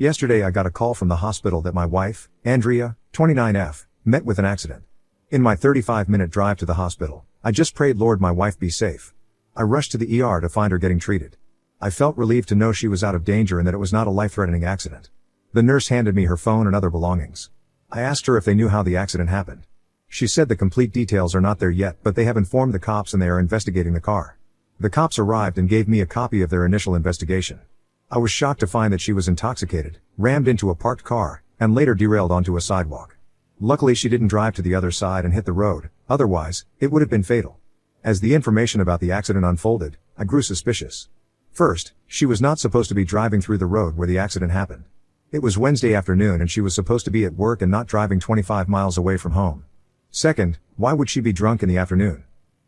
Yesterday I got a call from the hospital that my wife, Andrea, 29F, met with an accident. In my 35-minute drive to the hospital, I just prayed Lord my wife be safe. I rushed to the ER to find her getting treated. I felt relieved to know she was out of danger and that it was not a life-threatening accident. The nurse handed me her phone and other belongings. I asked her if they knew how the accident happened. She said the complete details are not there yet, but they have informed the cops and they are investigating the car. The cops arrived and gave me a copy of their initial investigation. I was shocked to find that she was intoxicated, rammed into a parked car, and later derailed onto a sidewalk. Luckily she didn't drive to the other side and hit the road, otherwise, it would have been fatal. As the information about the accident unfolded, I grew suspicious. First, she was not supposed to be driving through the road where the accident happened. It was Wednesday afternoon and she was supposed to be at work and not driving 25 miles away from home. Second, why would she be drunk in the afternoon?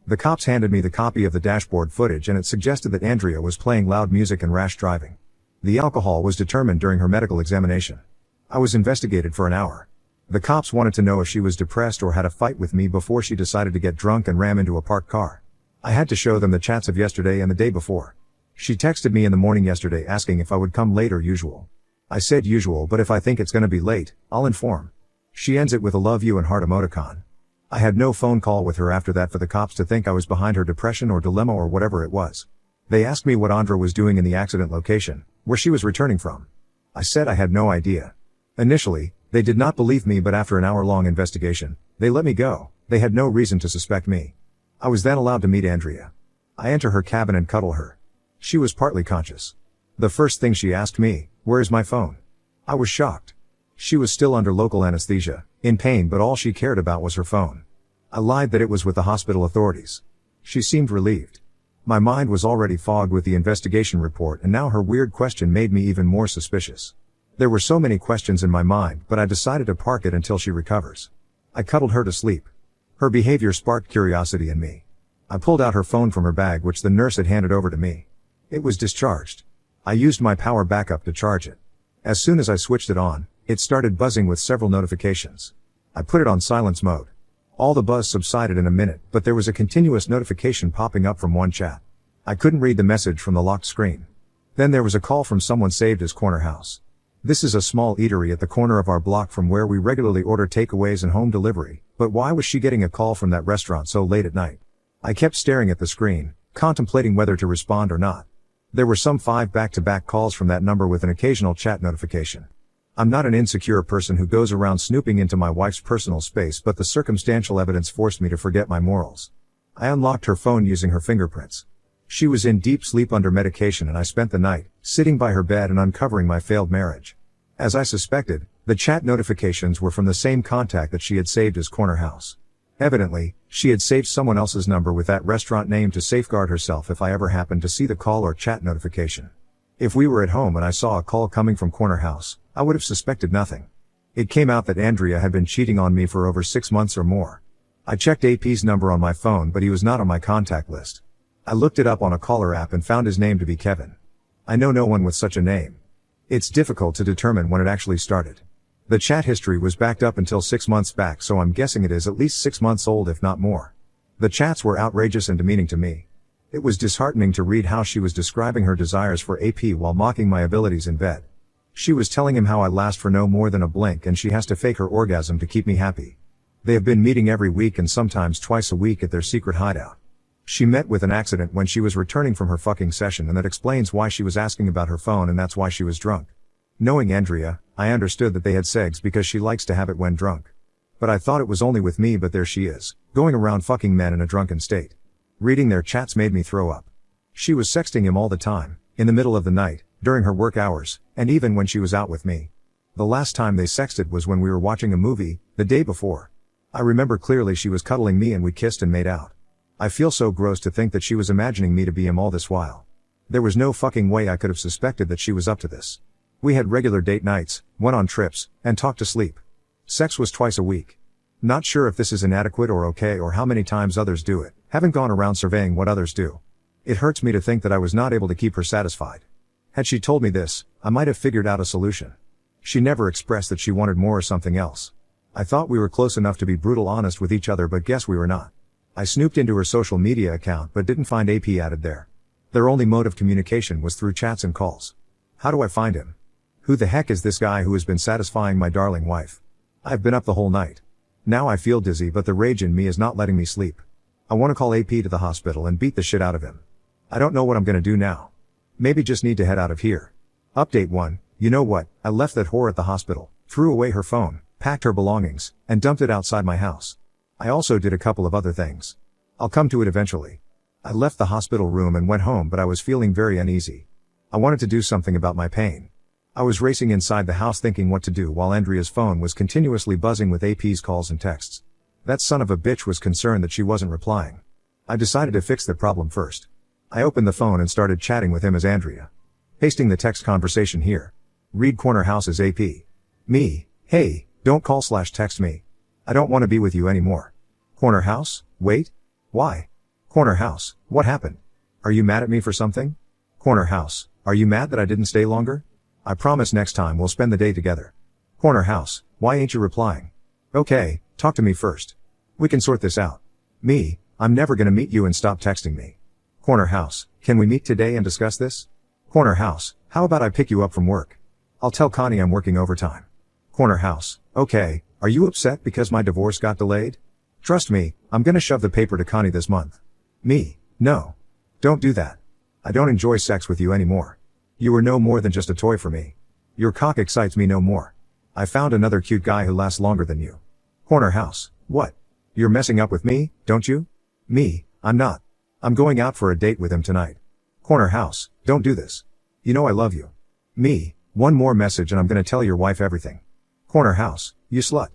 The cops handed me the copy of the dashboard footage and it suggested that Andrea was playing loud music and rash driving. The alcohol was determined during her medical examination. I was investigated for an hour. The cops wanted to know if she was depressed or had a fight with me before she decided to get drunk and ram into a parked car. I had to show them the chats of yesterday and the day before. She texted me in the morning yesterday asking if I would come late or usual. I said usual, but if I think it's gonna be late, I'll inform. She ends it with a love you and heart emoticon. I had no phone call with her after that for the cops to think I was behind her depression or dilemma or whatever it was. They asked me what Andrea was doing in the accident location, where she was returning from. I said I had no idea. Initially, they did not believe me, but after an hour-long investigation, they let me go. They had no reason to suspect me. I was then allowed to meet Andrea. I enter her cabin and cuddle her. She was partly conscious. The first thing she asked me, "Where is my phone?" I was shocked. She was still under local anesthesia, in pain, but all she cared about was her phone. I lied that it was with the hospital authorities. She seemed relieved. My mind was already fogged with the investigation report, and now her weird question made me even more suspicious. There were so many questions in my mind, but I decided to park it until she recovers. I cuddled her to sleep. Her behavior sparked curiosity in me. I pulled out her phone from her bag, which the nurse had handed over to me. It was discharged. I used my power backup to charge it. As soon as I switched it on, it started buzzing with several notifications. I put it on silence mode. All the buzz subsided in a minute, but there was a continuous notification popping up from one chat. I couldn't read the message from the locked screen. Then there was a call from someone saved as Corner House. This is a small eatery at the corner of our block from where we regularly order takeaways and home delivery, but why was she getting a call from that restaurant so late at night? I kept staring at the screen, contemplating whether to respond or not. There were some 5 back-to-back calls from that number with an occasional chat notification. I'm not an insecure person who goes around snooping into my wife's personal space, but the circumstantial evidence forced me to forget my morals. I unlocked her phone using her fingerprints. She was in deep sleep under medication, and I spent the night sitting by her bed and uncovering my failed marriage. As I suspected, the chat notifications were from the same contact that she had saved as Corner House. Evidently, she had saved someone else's number with that restaurant name to safeguard herself if I ever happened to see the call or chat notification. If we were at home and I saw a call coming from Corner House, I would have suspected nothing. It came out that Andrea had been cheating on me for over 6 months or more. I checked AP's number on my phone, but he was not on my contact list. I looked it up on a caller app and found his name to be Kevin. I know no one with such a name. It's difficult to determine when it actually started. The chat history was backed up until 6 months back, so I'm guessing it is at least 6 months old, if not more. The chats were outrageous and demeaning to me. It was disheartening to read how she was describing her desires for AP while mocking my abilities in bed. She was telling him how I last for no more than a blink and she has to fake her orgasm to keep me happy. They have been meeting every week and sometimes twice a week at their secret hideout. She met with an accident when she was returning from her fucking session, and that explains why she was asking about her phone, and that's why she was drunk. Knowing Andrea, I understood that they had sex because she likes to have it when drunk. But I thought it was only with me, but there she is, going around fucking men in a drunken state. Reading their chats made me throw up. She was sexting him all the time, in the middle of the night, during her work hours, and even when she was out with me. The last time they sexted was when we were watching a movie, the day before. I remember clearly she was cuddling me and we kissed and made out. I feel so gross to think that she was imagining me to be him all this while. There was no fucking way I could have suspected that she was up to this. We had regular date nights, went on trips, and talked to sleep. Sex was twice a week. Not sure if this is inadequate or okay or how many times others do it. Haven't gone around surveying what others do. It hurts me to think that I was not able to keep her satisfied. Had she told me this, I might have figured out a solution. She never expressed that she wanted more or something else. I thought we were close enough to be brutal honest with each other, but guess we were not. I snooped into her social media account but didn't find AP added there. Their only mode of communication was through chats and calls. How do I find him? Who the heck is this guy who has been satisfying my darling wife? I've been up the whole night. Now I feel dizzy, but the rage in me is not letting me sleep. I want to call AP to the hospital and beat the shit out of him. I don't know what I'm gonna do now. Maybe just need to head out of here. Update 1. You know what? I left that whore at the hospital, threw away her phone, packed her belongings, and dumped it outside my house. I also did a couple of other things. I'll come to it eventually. I left the hospital room and went home, but I was feeling very uneasy. I wanted to do something about my pain. I was racing inside the house thinking what to do while Andrea's phone was continuously buzzing with AP's calls and texts. That son of a bitch was concerned that she wasn't replying. I decided to fix the problem first. I opened the phone and started chatting with him as Andrea. Pasting the text conversation here. Read corner house as AP. Me, hey, don't call/text me. I don't want to be with you anymore. Corner house, wait? Why? Corner house, what happened? Are you mad at me for something? Corner house, are you mad that I didn't stay longer? I promise next time we'll spend the day together. Corner house, why ain't you replying? Okay, talk to me first. We can sort this out. Me, I'm never gonna meet you and stop texting me. Corner house, can we meet today and discuss this? Corner house, how about I pick you up from work? I'll tell Connie I'm working overtime. Corner house, okay, are you upset because my divorce got delayed? Trust me, I'm gonna shove the paper to Connie this month. Me, no. Don't do that. I don't enjoy sex with you anymore. You are no more than just a toy for me. Your cock excites me no more. I found another cute guy who lasts longer than you. Corner house, what? You're messing up with me, don't you? Me, I'm not. I'm going out for a date with him tonight. Corner house, don't do this. You know I love you. Me, one more message and I'm gonna tell your wife everything. Corner house, you slut.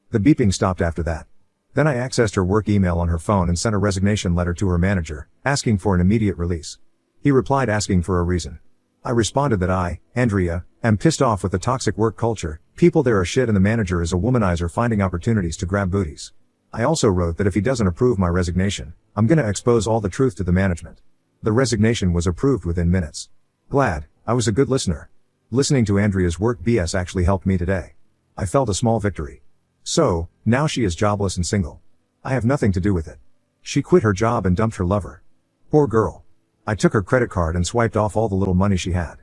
The beeping stopped after that. Then I accessed her work email on her phone and sent a resignation letter to her manager, asking for an immediate release. He replied asking for a reason. I responded that I, Andrea, am pissed off with the toxic work culture, people there are shit and the manager is a womanizer finding opportunities to grab booties. I also wrote that if he doesn't approve my resignation, I'm gonna expose all the truth to the management. The resignation was approved within minutes. Glad, I was a good listener. Listening to Andrea's work BS actually helped me today. I felt a small victory. So, now she is jobless and single. I have nothing to do with it. She quit her job and dumped her lover. Poor girl. I took her credit card and swiped off all the little money she had.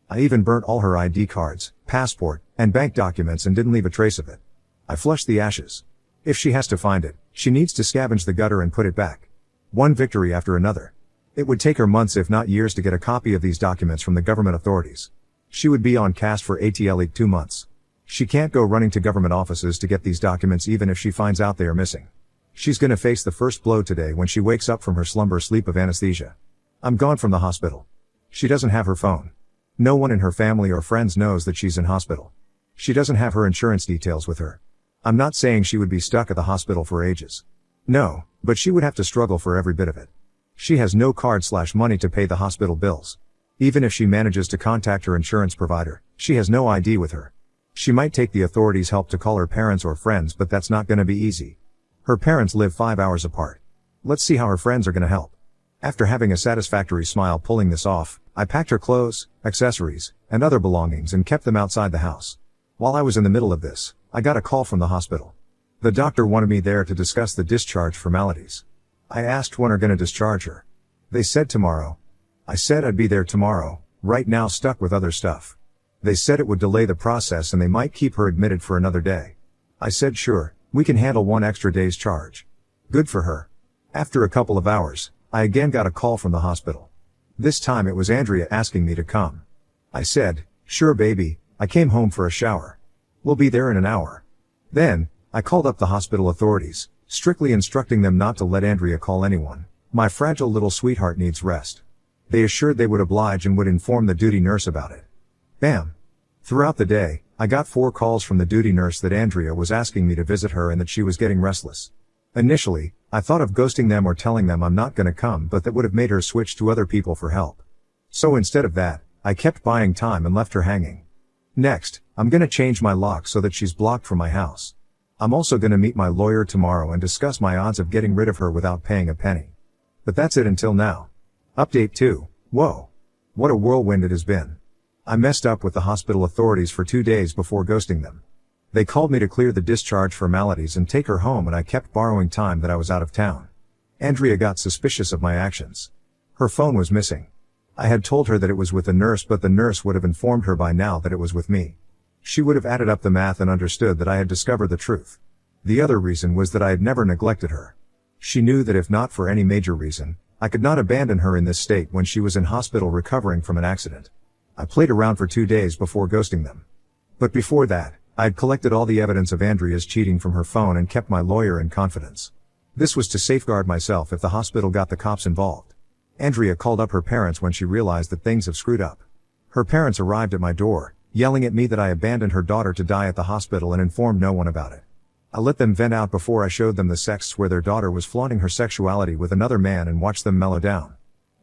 I even burnt all her ID cards, passport, and bank documents and didn't leave a trace of it. I flushed the ashes. If she has to find it, she needs to scavenge the gutter and put it back. One victory after another. It would take her months if not years to get a copy of these documents from the government authorities. She would be on cast for ATL 2 months. She can't go running to government offices to get these documents even if she finds out they are missing. She's gonna face the first blow today when she wakes up from her sleep of anesthesia. I'm gone from the hospital. She doesn't have her phone. No one in her family or friends knows that she's in hospital. She doesn't have her insurance details with her. I'm not saying she would be stuck at the hospital for ages. No, but she would have to struggle for every bit of it. She has no card/money to pay the hospital bills. Even if she manages to contact her insurance provider, she has no ID with her. She might take the authorities' help to call her parents or friends, but that's not gonna be easy. Her parents live 5 hours apart. Let's see how her friends are gonna help. After having a satisfactory smile pulling this off, I packed her clothes, accessories, and other belongings and kept them outside the house. While I was in the middle of this, I got a call from the hospital. The doctor wanted me there to discuss the discharge formalities. I asked when are gonna discharge her. They said tomorrow. I said I'd be there tomorrow, right now stuck with other stuff. They said it would delay the process and they might keep her admitted for another day. I said sure, we can handle 1 extra day's charge. Good for her. After a couple of hours, I again got a call from the hospital. This time it was Andrea asking me to come. I said, sure baby, I came home for a shower. We'll be there in an hour. Then, I called up the hospital authorities, strictly instructing them not to let Andrea call anyone. My fragile little sweetheart needs rest. They assured they would oblige and would inform the duty nurse about it. Bam. Throughout the day, I got 4 calls from the duty nurse that Andrea was asking me to visit her and that she was getting restless. Initially, I thought of ghosting them or telling them I'm not gonna come, but that would have made her switch to other people for help. So instead of that, I kept buying time and left her hanging. Next, I'm gonna change my lock so that she's blocked from my house. I'm also gonna meet my lawyer tomorrow and discuss my odds of getting rid of her without paying a penny. But that's it until now. Update 2. Whoa. What a whirlwind it has been. I messed up with the hospital authorities for 2 days before ghosting them. They called me to clear the discharge formalities and take her home, and I kept borrowing time that I was out of town. Andrea got suspicious of my actions. Her phone was missing. I had told her that it was with the nurse, but the nurse would have informed her by now that it was with me. She would have added up the math and understood that I had discovered the truth. The other reason was that I had never neglected her. She knew that if not for any major reason, I could not abandon her in this state when she was in hospital recovering from an accident. I played around for 2 days before ghosting them. But before that, I had collected all the evidence of Andrea's cheating from her phone and kept my lawyer in confidence. This was to safeguard myself if the hospital got the cops involved. Andrea called up her parents when she realized that things have screwed up. Her parents arrived at my door, yelling at me that I abandoned her daughter to die at the hospital and informed no one about it. I let them vent out before I showed them the texts where their daughter was flaunting her sexuality with another man and watched them mellow down.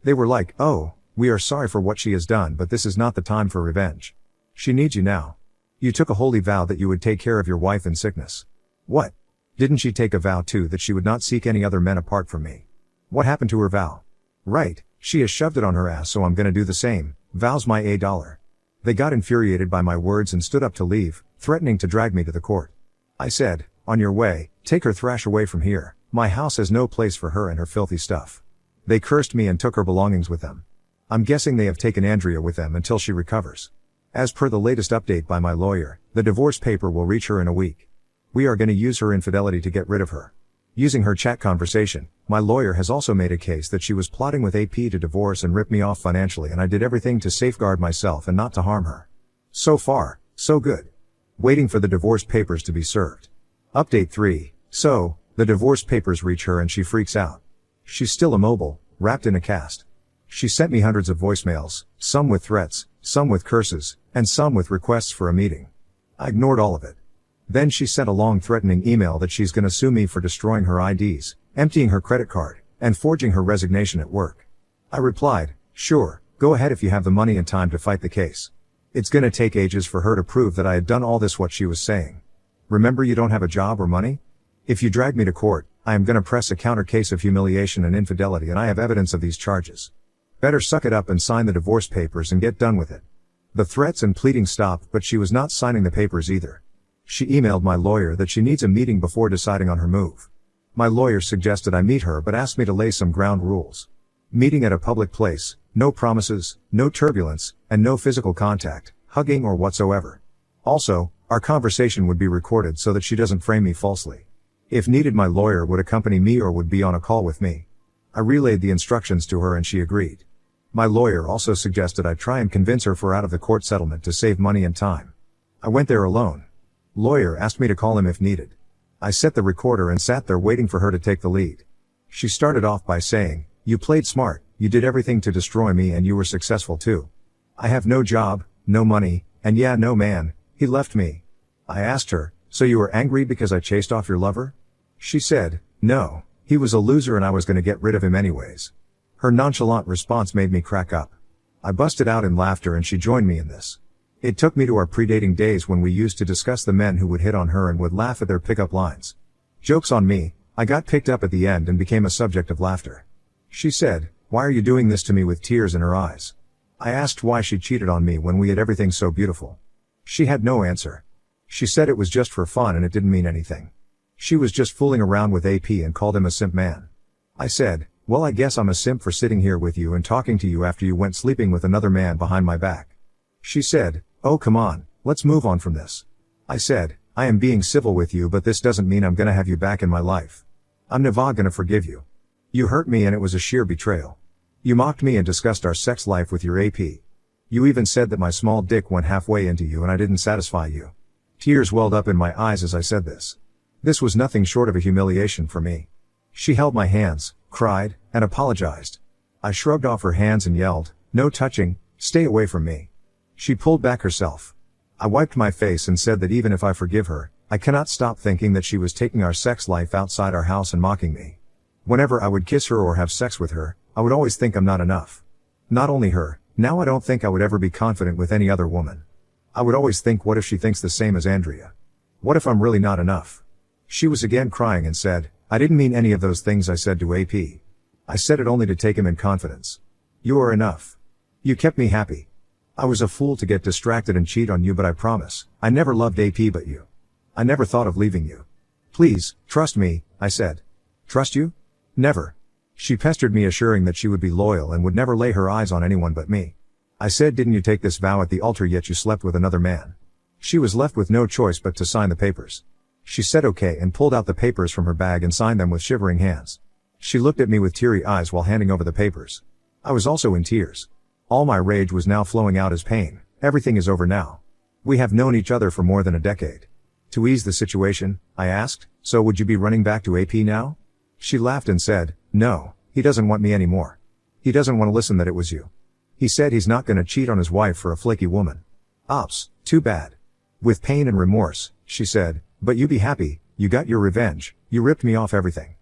They were like, "Oh, we are sorry for what she has done, but this is not the time for revenge. She needs you now. You took a holy vow that you would take care of your wife in sickness." What? Didn't she take a vow too that she would not seek any other men apart from me? What happened to her vow? Right, she has shoved it on her ass, so I'm gonna do the same. Vows my $1. They got infuriated by my words and stood up to leave, threatening to drag me to the court. I said, "On your way, take her thrash away from here. My house has no place for her and her filthy stuff." They cursed me and took her belongings with them. I'm guessing they have taken Andrea with them until she recovers. As per the latest update by my lawyer, the divorce paper will reach her in a week. We are gonna use her infidelity to get rid of her. Using her chat conversation, my lawyer has also made a case that she was plotting with AP to divorce and rip me off financially, and I did everything to safeguard myself and not to harm her. So far, so good. Waiting for the divorce papers to be served. Update 3. So, the divorce papers reach her and she freaks out. She's still immobile, wrapped in a cast. She sent me hundreds of voicemails, some with threats, some with curses, and some with requests for a meeting. I ignored all of it. Then she sent a long threatening email that she's gonna sue me for destroying her IDs, emptying her credit card, and forging her resignation at work. I replied, "Sure, go ahead if you have the money and time to fight the case. It's gonna take ages for her to prove that I had done all this what she was saying. Remember, you don't have a job or money? If you drag me to court, I am gonna press a counter case of humiliation and infidelity, and I have evidence of these charges. Better suck it up and sign the divorce papers and get done with it." The threats and pleading stopped, but she was not signing the papers either. She emailed my lawyer that she needs a meeting before deciding on her move. My lawyer suggested I meet her but asked me to lay some ground rules. Meeting at a public place, no promises, no turbulence, and no physical contact, hugging or whatsoever. Also, our conversation would be recorded so that she doesn't frame me falsely. If needed, my lawyer would accompany me or would be on a call with me. I relayed the instructions to her and she agreed. My lawyer also suggested I try and convince her for out of the court settlement to save money and time. I went there alone. Lawyer asked me to call him if needed. I set the recorder and sat there waiting for her to take the lead. She started off by saying, "You played smart, you did everything to destroy me and you were successful too. I have no job, no money, and yeah, no man, he left me." I asked her, "So you were angry because I chased off your lover?" She said, "No, he was a loser and I was gonna get rid of him anyways." Her nonchalant response made me crack up. I busted out in laughter and she joined me in this. It took me to our pre-dating days when we used to discuss the men who would hit on her and would laugh at their pickup lines. Joke's on me, I got picked up at the end and became a subject of laughter. She said, "Why are you doing this to me?" with tears in her eyes. I asked why she cheated on me when we had everything so beautiful. She had no answer. She said it was just for fun and it didn't mean anything. She was just fooling around with AP and called him a simp man. I said, "Well, I guess I'm a simp for sitting here with you and talking to you after you went sleeping with another man behind my back." She said, "Oh, come on, let's move on from this." I said, "I am being civil with you, but this doesn't mean I'm gonna have you back in my life. I'm never gonna forgive you. You hurt me and it was a sheer betrayal. You mocked me and discussed our sex life with your AP. You even said that my small dick went halfway into you and I didn't satisfy you." Tears welled up in my eyes as I said this. This was nothing short of a humiliation for me. She held my hands, cried, and apologized. I shrugged off her hands and yelled, "No touching, stay away from me." She pulled back herself. I wiped my face and said that even if I forgive her, I cannot stop thinking that she was taking our sex life outside our house and mocking me. Whenever I would kiss her or have sex with her, I would always think I'm not enough. Not only her, now I don't think I would ever be confident with any other woman. I would always think, what if she thinks the same as Andrea? What if I'm really not enough? She was again crying and said, "I didn't mean any of those things I said to AP. I said it only to take him in confidence. You are enough. You kept me happy. I was a fool to get distracted and cheat on you, but I promise, I never loved AP but you. I never thought of leaving you. Please, trust me," I said. "Trust you? Never." She pestered me, assuring that she would be loyal and would never lay her eyes on anyone but me. I said, "Didn't you take this vow at the altar, yet you slept with another man?" She was left with no choice but to sign the papers. She said okay and pulled out the papers from her bag and signed them with shivering hands. She looked at me with teary eyes while handing over the papers. I was also in tears. All my rage was now flowing out as pain. Everything is over now. We have known each other for more than a decade. To ease the situation, I asked, "So would you be running back to AP now?" She laughed and said, "No, he doesn't want me anymore. He doesn't want to listen that it was you. He said he's not gonna cheat on his wife for a flaky woman." Ops, too bad. With pain and remorse, she said, "But you be happy, you got your revenge, you ripped me off everything.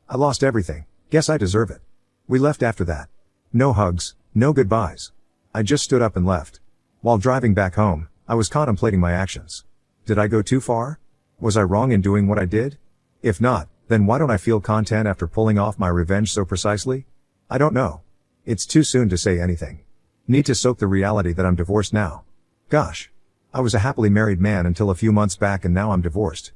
I lost everything, guess I deserve it." We left after that. No hugs, no goodbyes. I just stood up and left. While driving back home, I was contemplating my actions. Did I go too far? Was I wrong in doing what I did? If not, then why don't I feel content after pulling off my revenge so precisely? I don't know. It's too soon to say anything. Need to soak the reality that I'm divorced now. Gosh. I was a happily married man until a few months back, and now I'm divorced.